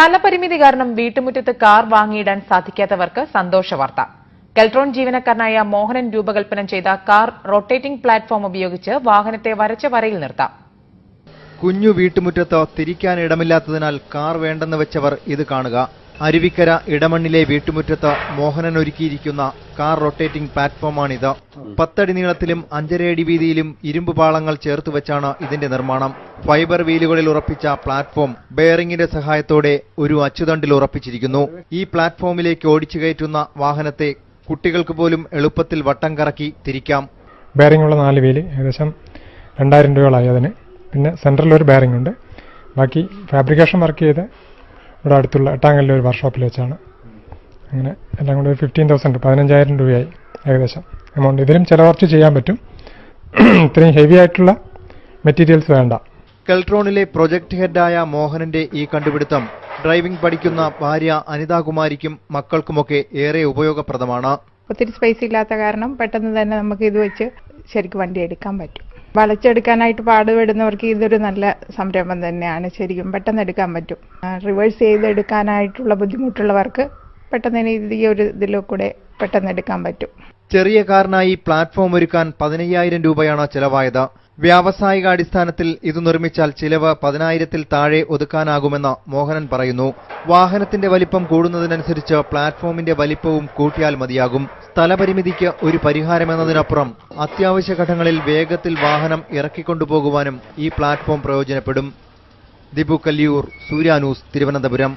സ്ഥലപരിമിതി കാരണം വീട്ടുമുറ്റത്ത് കാർ വാങ്ങിയിടാൻ സാധിക്കാത്തവർക്ക് സന്തോഷവാർത്ത. കെൽട്രോൺ ജീവനക്കാരനായ മോഹനൻ രൂപകൽപ്പന ചെയ്ത കാർ റൊട്ടേറ്റിംഗ് പ്ലാറ്റ്ഫോം ഉപയോഗിച്ച് വാഹനത്തെ വരച്ച വരയിൽ നിർത്താം. കുഞ്ഞു വീട്ടുമുറ്റത്ത് തിരിക്കാൻ ഇടമില്ലാത്തതിനാൽ കാർ വേണ്ടെന്ന് വെച്ചവർ ഇത് കാണുക. അരുവിക്കര ഇടമണ്ണിലെ വീട്ടുമുറ്റത്ത് മോഹനൻ ഒരുക്കിയിരിക്കുന്ന കാർ റൊട്ടേറ്റിംഗ് പ്ലാറ്റ്ഫോമാണിത്. 10 അടി നീളത്തിലും 5.5 അടി വീതിയിലും ഇരുമ്പ് പാളങ്ങൾ ചേർത്തുവെച്ചാണ് ഇതിന്റെ നിർമ്മാണം. ഫൈബർ വീലുകളിൽ ഉറപ്പിച്ച പ്ലാറ്റ്ഫോം ബെയറിംഗിന്റെ സഹായത്തോടെ ഒരു അച്ചുതണ്ടിൽ ഉറപ്പിച്ചിരിക്കുന്നു. ഈ പ്ലാറ്റ്ഫോമിലേക്ക് ഓടിച്ചു കയറ്റുന്ന വാഹനത്തെ കുട്ടികൾക്ക് പോലും എളുപ്പത്തിൽ വട്ടം കറക്കി തിരിക്കാം. ബെയറിംഗ് ഉള്ള 4 വീല് ഏകദേശം 2000 രൂപകളായി അതിന്. പിന്നെ സെൻട്രൽ ഒരു ബെയറിംഗ് ഉണ്ട്. ബാക്കി ഫാബ്രിക്കേഷൻ വർക്ക് ചെയ്ത് ഇവിടെ അടുത്തുള്ള എട്ടാങ്കലിലെ ഒരു വർക്ക്ഷോപ്പിൽ വെച്ചാണ്. അങ്ങനെ എല്ലാം കൂടി 15,000 രൂപയായി ഏകദേശം എമൗണ്ട്. ഇതിലും ചിലവർച്ച് ചെയ്യാൻ പറ്റും. ഇത്രയും ഹെവി ആയിട്ടുള്ള മെറ്റീരിയൽസ് വേണ്ട. കെൽട്രോണിലെ പ്രൊജക്ട് ഹെഡായ മോഹനന്റെ ഈ കണ്ടുപിടുത്തം ഡ്രൈവിംഗ് പഠിക്കുന്ന ഭാര്യ അനിതാകുമാരിക്കും മക്കൾക്കുമൊക്കെ ഏറെ ഉപയോഗപ്രദമാണ്. ഒത്തിരി സ്പേസ് ഇല്ലാത്ത കാരണം പെട്ടെന്ന് തന്നെ നമുക്ക് ഇത് വെച്ച് ശരിക്കും വണ്ടി എടുക്കാൻ പറ്റും. വളച്ചെടുക്കാനായിട്ട് പാടുപെടുന്നവർക്ക് ഇതൊരു നല്ല സംരംഭം തന്നെയാണ്. ശരിക്കും പെട്ടെന്ന് എടുക്കാൻ പറ്റും. റിവേഴ്സ് ചെയ്തെടുക്കാനായിട്ടുള്ള ബുദ്ധിമുട്ടുള്ളവർക്ക് പെട്ടെന്ന് ഈ ഒരു ഇതിലൂടെ കൂടെ പെട്ടെന്ന് എടുക്കാൻ പറ്റും. ചെറിയ കാറിനായി പ്ലാറ്റ്ഫോം ഒരുക്കാൻ 15,000 രൂപയാണ് ചെലവായത്. വ്യാവസായിക അടിസ്ഥാനത്തിൽ ഇത് നിർമ്മിച്ചാൽ ചിലവ് 10,000-ൽ താഴെ ഒതുക്കാനാകുമെന്ന് മോഹനൻ പറയുന്നു. വാഹനത്തിന്റെ വലിപ്പം കൂടുന്നതിനനുസരിച്ച് പ്ലാറ്റ്ഫോമിന്റെ വലിപ്പവും കൂട്ടിയാൽ മതിയാകും. സ്ഥലപരിമിതിക്ക് ഒരു പരിഹാരമെന്നതിനപ്പുറം അത്യാവശ്യ ഘട്ടങ്ങളിൽ വേഗത്തിൽ വാഹനം ഇറക്കിക്കൊണ്ടുപോകുവാനും ഈ പ്ലാറ്റ്ഫോം പ്രയോജനപ്പെടും. ദിബു കല്ലിയൂർ, സൂര്യ ന്യൂസ്, തിരുവനന്തപുരം.